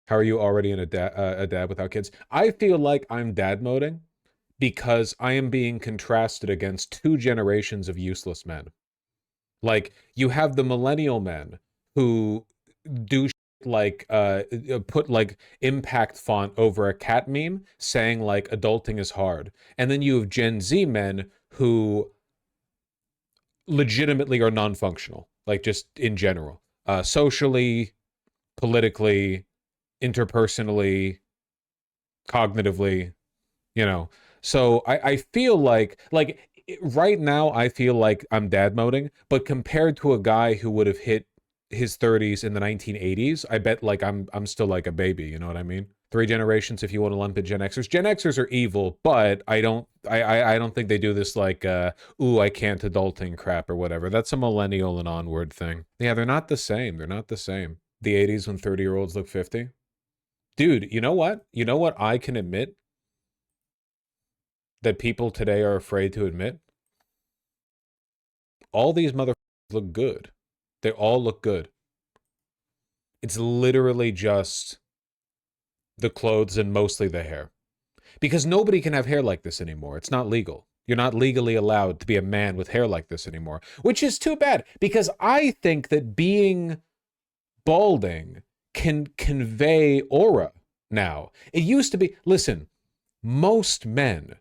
How are you already a dad without kids? I feel like I'm dad moding because I am being contrasted against two generations of useless men. Like you have the millennial men who do like put like impact font over a cat meme saying like adulting is hard. And then you have Gen Z men who legitimately are non-functional, like just in general. Socially, politically, interpersonally, cognitively, you know. So I feel like right now I feel like I'm dad moding, but compared to a guy who would have hit his 30s in the 1980s, I bet like I'm still like a baby, you know what I mean? Three generations if you want to lump in Gen Xers. Gen Xers are evil, but I don't think they do this like ooh, I can't adulting crap or whatever. That's a millennial and onward thing. Yeah, they're not the same. They're not the same. The 80s when 30-year-olds look 50. Dude, you know what? You know what I can admit that people today are afraid to admit? All these motherfuckers look good. They all look good. It's literally just the clothes and mostly the hair. Because nobody can have hair like this anymore. It's not legal. You're not legally allowed to be a man with hair like this anymore, which is too bad because I think that being balding can convey aura now. It used to be, listen, most men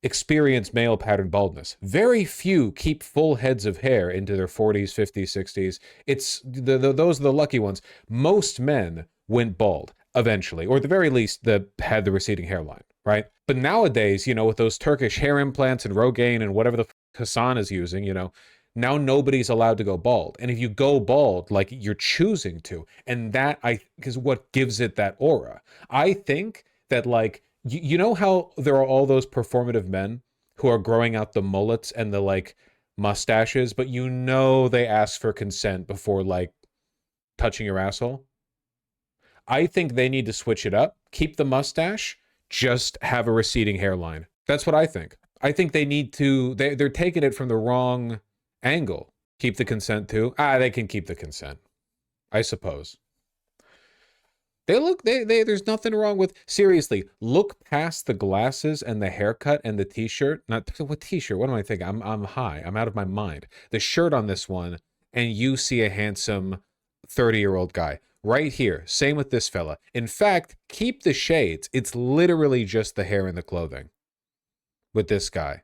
experience male pattern baldness. Very few keep full heads of hair into their 40s, 50s, 60s. It's those are the lucky ones. Most men went bald eventually, or at the very least, had the receding hairline, right? But nowadays, you know, with those Turkish hair implants and Rogaine and whatever the Hassan is using, you know, now nobody's allowed to go bald. And if you go bald, like you're choosing to, and that is what gives it that aura. I think that like you know how there are all those performative men who are growing out the mullets and the like mustaches, but you know they ask for consent before like touching your asshole. I think they need to switch it up. Keep the mustache, just have a receding hairline. That's what I think. I think they need to they're taking it from the wrong angle. Keep the consent too. They can keep the consent, I suppose. They look there's nothing wrong with seriously, look past the glasses and the haircut and the t-shirt. Not what t-shirt? What am I thinking? I'm high. I'm out of my mind. The shirt on this one, and you see a handsome 30-year-old guy. Right here. Same with this fella. In fact, keep the shades. It's literally just the hair and the clothing. With this guy.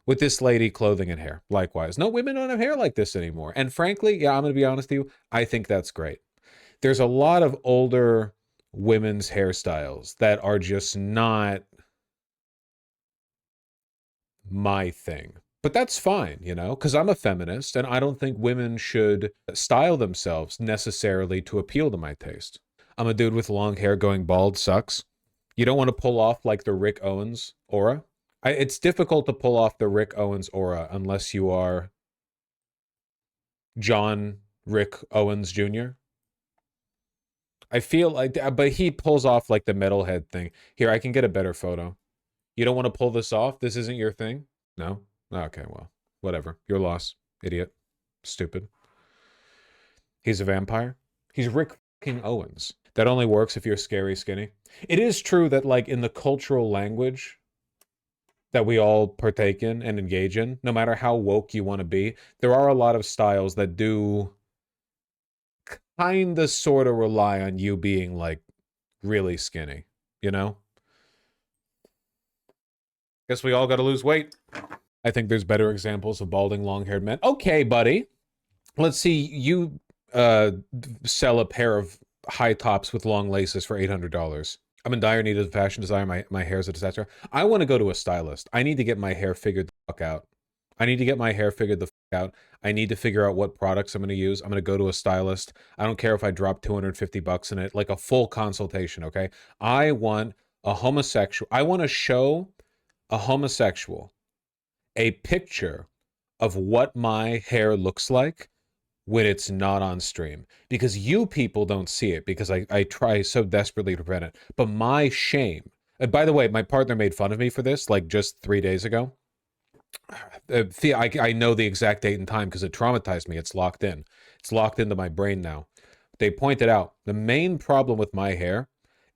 With this lady, clothing and hair. Likewise. No, women don't have hair like this anymore. And frankly, yeah, I'm gonna be honest with you, I think that's great. There's a lot of older women's hairstyles that are just not my thing. But that's fine, you know, because I'm a feminist and I don't think women should style themselves necessarily to appeal to my taste. I'm a dude with long hair going bald sucks. You don't want to pull off like the Rick Owens aura. It's difficult to pull off the Rick Owens aura unless you are John Rick Owens Jr. I feel like, but he pulls off like the metalhead thing. Here, I can get a better photo. You don't want to pull this off? This isn't your thing? No? Okay, well, whatever. Your loss, idiot. Stupid. He's a vampire. He's Rick fucking Owens. That only works if you're scary skinny. It is true that, like, in the cultural language that we all partake in and engage in, no matter how woke you want to be, there are a lot of styles that do kind of sort of rely on you being, like, really skinny, you know? Guess we all got to lose weight. I think there's better examples of balding, long-haired men. Okay, buddy. Let's see. You sell a pair of high tops with long laces for $800. I'm in dire need of fashion design. My hair's a disaster. I want to go to a stylist. I need to get my hair figured the fuck out. I need to get my hair figured the fuck out. I need to figure out what products I'm going to use. I'm going to go to a stylist. I don't care if I drop 250 bucks in it, like a full consultation, okay? I want a homosexual. I want to show a homosexual a picture of what my hair looks like when it's not on stream. Because you people don't see it because I try so desperately to prevent it. But my shame, and by the way, my partner made fun of me for this like just 3 days ago. I know the exact date and time because it traumatized me. It's locked in. It's locked into my brain now. They pointed out the main problem with my hair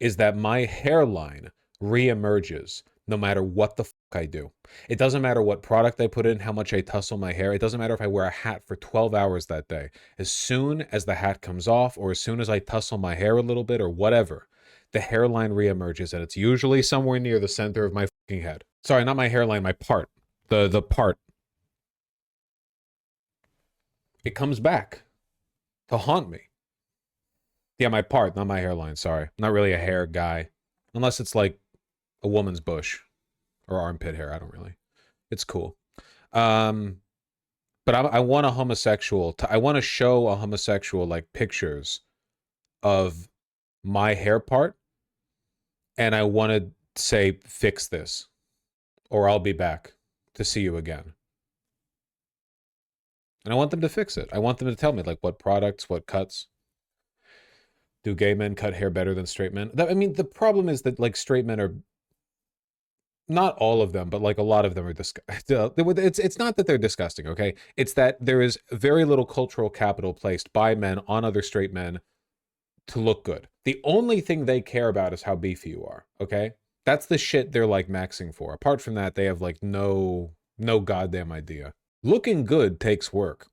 is that my hairline reemerges no matter what the fuck I do. It doesn't matter what product I put in, how much I tussle my hair. It doesn't matter if I wear a hat for 12 hours that day. As soon as the hat comes off, or as soon as I tussle my hair a little bit, or whatever, the hairline reemerges, and it's usually somewhere near the center of my fucking head. Sorry, not my hairline, my part. The part. It comes back to haunt me. Yeah, my part, not my hairline, sorry. I'm not really a hair guy. Unless it's like a woman's bush or armpit hair, I don't really. It's cool. But I want a homosexual. I want to show a homosexual like pictures of my hair part, and I want to say, fix this, or I'll be back to see you again. And I want them to fix it. I want them to tell me like what products, what cuts. Do gay men cut hair better than straight men? I mean, the problem is that like straight men are, not all of them, but like a lot of them are disgusting. It's not that they're disgusting, okay? It's that there is very little cultural capital placed by men on other straight men to look good. The only thing they care about is how beefy you are, okay? That's the shit they're like maxing for. Apart from that, they have like no goddamn idea. Looking good takes work.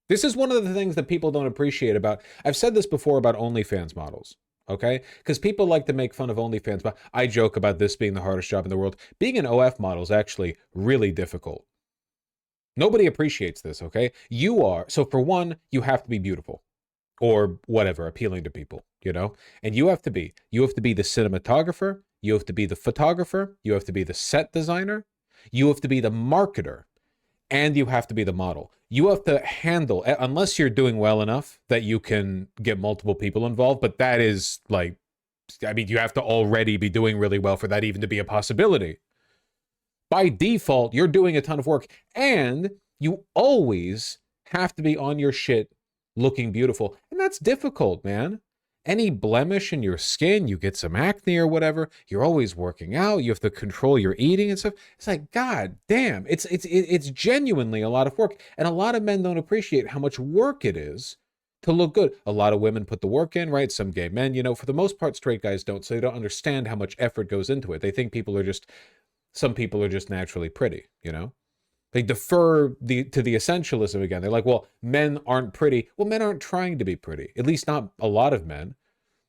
This is one of the things that people don't appreciate about, I've said this before about OnlyFans models, okay? Because people like to make fun of OnlyFans, but I joke about this being the hardest job in the world. Being an OF model is actually really difficult. Nobody appreciates this, okay? So for one, you have to be beautiful. Or whatever, appealing to people, you know? And you have to be the cinematographer, you have to be the photographer, you have to be the set designer, you have to be the marketer, and you have to be the model. You have to handle, unless you're doing well enough that you can get multiple people involved, but that is like, I mean, you have to already be doing really well for that even to be a possibility. By default, you're doing a ton of work, and you always have to be on your shit looking beautiful. And that's difficult, man. Any blemish in your skin, you get some acne or whatever, you're always working out, you have to control your eating and stuff. It's like, god damn, it's genuinely a lot of work. And a lot of men don't appreciate how much work it is to look good. A lot of women put the work in, right? Some gay men, you know, for the most part, straight guys don't, so they don't understand how much effort goes into it. They think some people are just naturally pretty, you know? They defer to the essentialism again. They're like, well, men aren't pretty. Well, men aren't trying to be pretty. At least not a lot of men.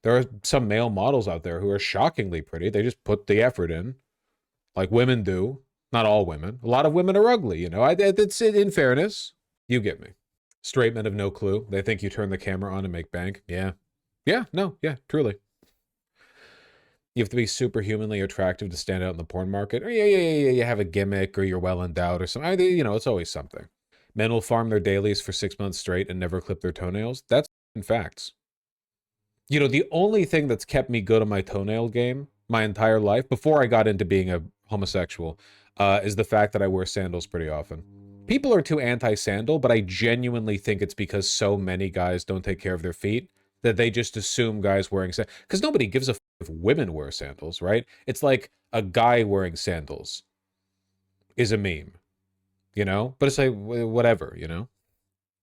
There are some male models out there who are shockingly pretty. They just put the effort in, like women do. Not all women. A lot of women are ugly, you know. It's in fairness. You get me. Straight men have no clue. They think you turn the camera on and make bank. Yeah. Yeah, no, yeah, truly. You have to be superhumanly attractive to stand out in the porn market. Or yeah, you have a gimmick or you're well endowed or something. You know, it's always something. Men will farm their dailies for 6 months straight and never clip their toenails. That's in facts. You know, the only thing that's kept me good on my toenail game my entire life, before I got into being a homosexual, is the fact that I wear sandals pretty often. People are too anti-sandal, but I genuinely think it's because so many guys don't take care of their feet that they just assume guys wearing sandals. Because nobody gives a f if women wear sandals, right? It's like a guy wearing sandals is a meme, you know? But it's like, whatever, you know?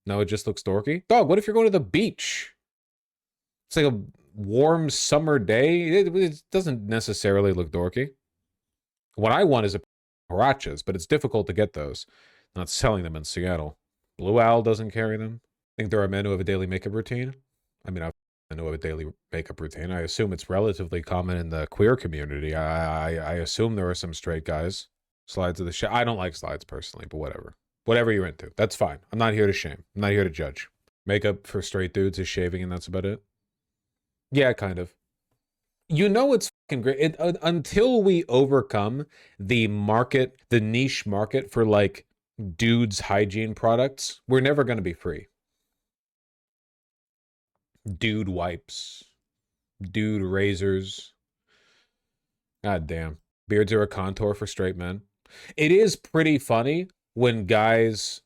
No, it just looks dorky. Dog, what if you're going to the beach? It's like a warm summer day. It doesn't necessarily look dorky. What I want is a huaraches, but it's difficult to get those. Not selling them in Seattle. Blue Owl doesn't carry them. I think there are men who have a daily makeup routine. I mean, I know of a daily makeup routine. I assume it's relatively common in the queer community. I assume there are some straight guys. Slides of the shit. I don't like slides personally, but whatever. Whatever you're into. That's fine. I'm not here to shame. I'm not here to judge. Makeup for straight dudes is shaving and that's about it. Yeah, kind of. You know it's fucking great. Until we overcome the market, the niche market for like dudes' hygiene products, we're never going to be free. Dude wipes, dude razors. God damn. Beards are a contour for straight men. It is pretty funny when guys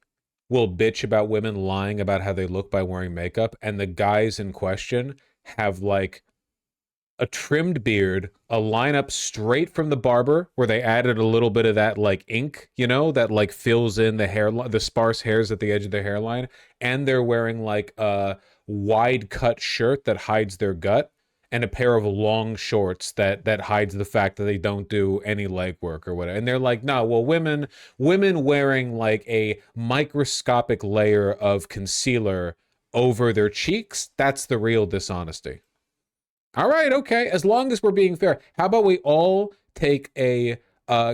will bitch about women lying about how they look by wearing makeup, and the guys in question have like a trimmed beard, a lineup straight from the barber where they added a little bit of that like ink, you know, that like fills in the hairline, the sparse hairs at the edge of their hairline, and they're wearing like a wide cut shirt that hides their gut, and a pair of long shorts that hides the fact that they don't do any leg work or whatever. And they're like, no, well, women wearing like a microscopic layer of concealer over their cheeks, that's the real dishonesty. All right, okay. As long as we're being fair, how about we all take a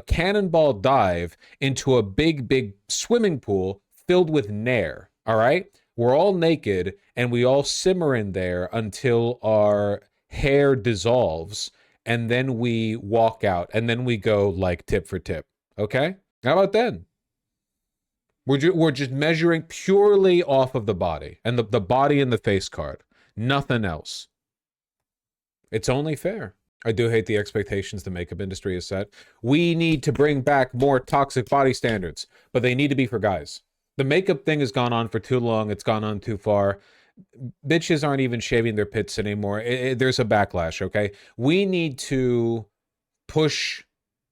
cannonball dive into a big swimming pool filled with Nair? All right, we're all naked and we all simmer in there until our hair dissolves, and then we walk out, and then we go like tip for tip. Okay, how about then? We're just measuring purely off of the body and the body and the face card, nothing else. It's only fair. I do hate the expectations the makeup industry has set. We need to bring back more toxic body standards, but they need to be for guys. The makeup thing has gone on for too long. It's gone on too far. Bitches aren't even shaving their pits anymore. There's a backlash, okay? We need to push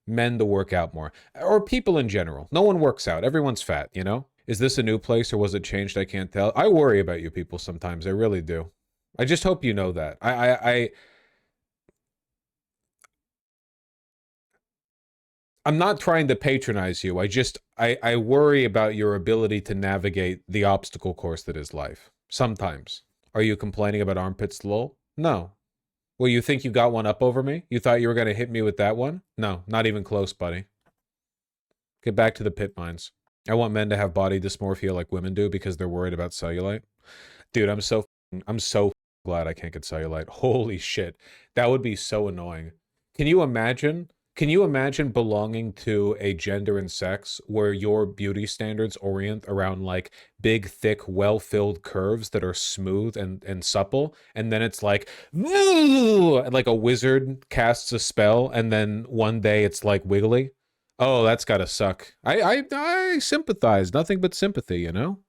men to work out more, or people in general. No one works out. Everyone's fat, you know? Is this a new place or was it changed? I can't tell. I worry about you people sometimes. I really do. I just hope you know that. I'm not trying to patronize you. I worry about your ability to navigate the obstacle course that is life. Sometimes. Are you complaining about armpits, lol? No. Well, you think you got one up over me? You thought you were going to hit me with that one? No, not even close, buddy. Get back to the pit mines. I want men to have body dysmorphia like women do because they're worried about cellulite. Dude, I'm so glad I can't get cellulite. Holy shit. That would be so annoying. Can you imagine? Can you imagine belonging to a gender and sex where your beauty standards orient around like big, thick, well-filled curves that are smooth and supple, and then it's like a wizard casts a spell, and then one day it's like wiggly? Oh, that's gotta suck. I sympathize. Nothing but sympathy, you know?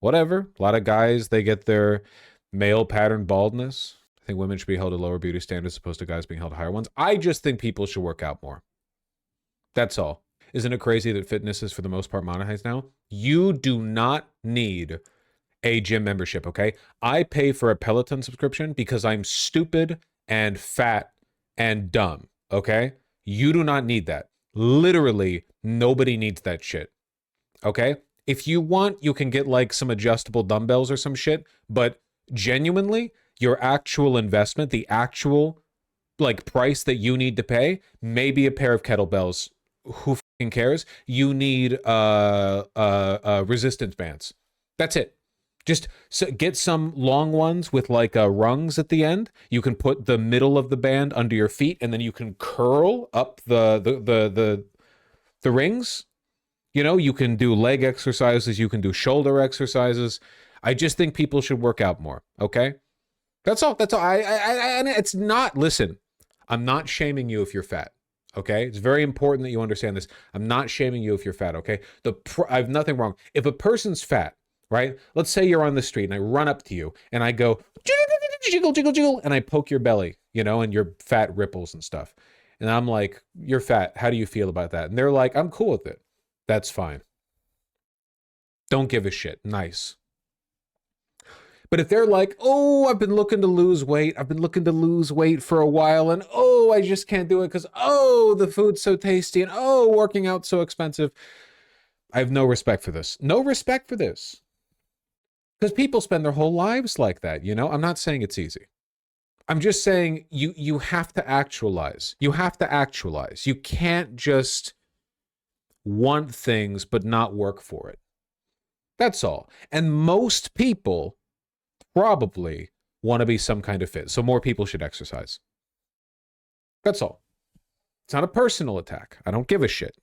Whatever. A lot of guys, they get their male pattern baldness. I think women should be held to lower beauty standards as opposed to guys being held to higher ones. I just think people should work out more. That's all. Isn't it crazy that fitness is for the most part monetized now? You do not need a gym membership, okay? I pay for a Peloton subscription because I'm stupid and fat and dumb, okay? You do not need that. Literally, nobody needs that shit, okay? If you want, you can get like some adjustable dumbbells or some shit, but genuinely, your actual investment, the actual like price that you need to pay, maybe a pair of kettlebells. Who fucking cares? You need resistance bands. That's it. Just get some long ones with like rungs at the end. You can put the middle of the band under your feet, and then you can curl up the rings. You know, you can do leg exercises. You can do shoulder exercises. I just think people should work out more. Okay. That's all. That's all. It's not, listen, I'm not shaming you if you're fat. Okay. It's very important that you understand this. I'm not shaming you if you're fat. Okay. I have nothing wrong. If a person's fat, right? Let's say you're on the street and I run up to you and I go, jiggle, jiggle, jiggle, and I poke your belly, you know, and your fat ripples and stuff. And I'm like, you're fat. How do you feel about that? And they're like, I'm cool with it. That's fine. Don't give a shit. Nice. But if they're like, oh, I've been looking to lose weight. I've been looking to lose weight for a while. And oh, I just can't do it because, oh, the food's so tasty. And oh, working out's so expensive. I have no respect for this. No respect for this. Because people spend their whole lives like that, you know? I'm not saying it's easy. I'm just saying you have to actualize. You have to actualize. You can't just want things but not work for it. That's all. And most people probably want to be some kind of fit. So more people should exercise. That's all. It's not a personal attack. I don't give a shit.